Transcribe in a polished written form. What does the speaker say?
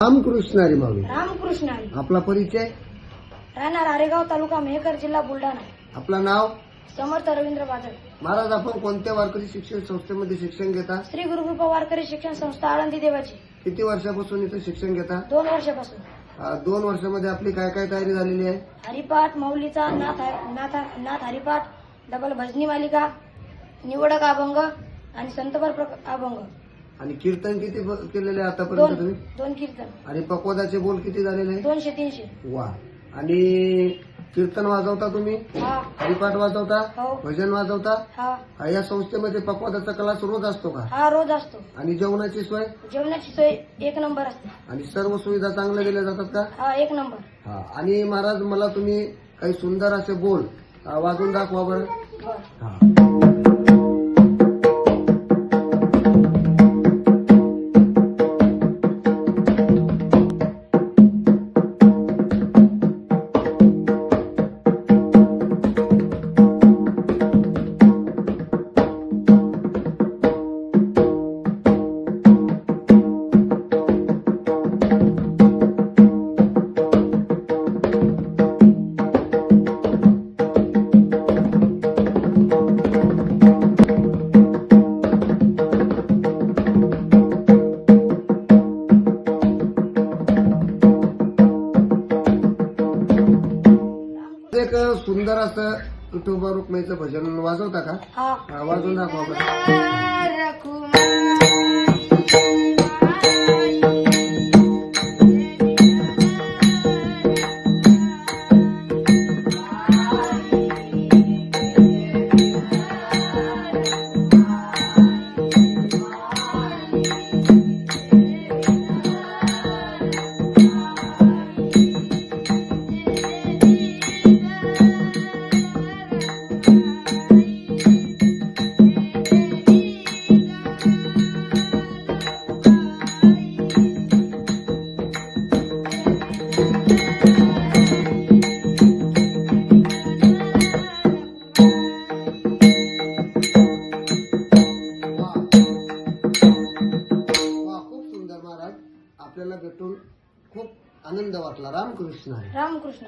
रामकृष्ण हरी माऊली. रामकृष्ण हरी. आपला परिचय? राहणार आरेगाव, तालुका मेहकर, जिल्हा बुलढाणा. आपलं नाव? समर्थ रवींद्र बादल. महाराज, आपण कोणत्या वारकरी शिक्षण संस्थेमध्ये शिक्षण घेता? श्री गुरुकृपा वारकरी शिक्षण संस्था, आळंदी देवाची. किती वर्षापासून इथं शिक्षण घेता? 2 वर्षापासून. 2 वर्षामध्ये आपली काय काय तयारी झालेली आहे? हरिपाठ, माऊलीचा नाथ हरिपाठ, डबल भजनी मालिका, निवडक अभंग आणि संतपर अभंग. आणि कीर्तन किती केलेले आहे आतापर्यंत तुम्ही? 2 कीर्तन. आणि पकवादाचे बोल किती झालेले आहे? 200-300. वा. आणि कीर्तन वाजवता तुम्ही? हा. हरिपाठ वाजवता? हो. भजन वाजवता? हा. या संस्थेमध्ये पकवादाचा क्लास रोज असतो का? हा, रोज असतो. आणि जेवणाची सोय? जेवणाची सोय 1 नंबर असते. आणि सर्व सुविधा चांगल्या दिल्या जातात का? हा, 1 नंबर. हा. आणि महाराज, मला तुम्ही काही सुंदर असे बोल वाजून दाखवा बरं. बरं. हा. एक सुंदर असं विठोबा रुक्माईचं भजन वाजवता का? हा. वाजवून दाखवा बरं. आपल्याला भेटून खूप आनंद वाटला. रामकृष्ण. रामकृष्ण.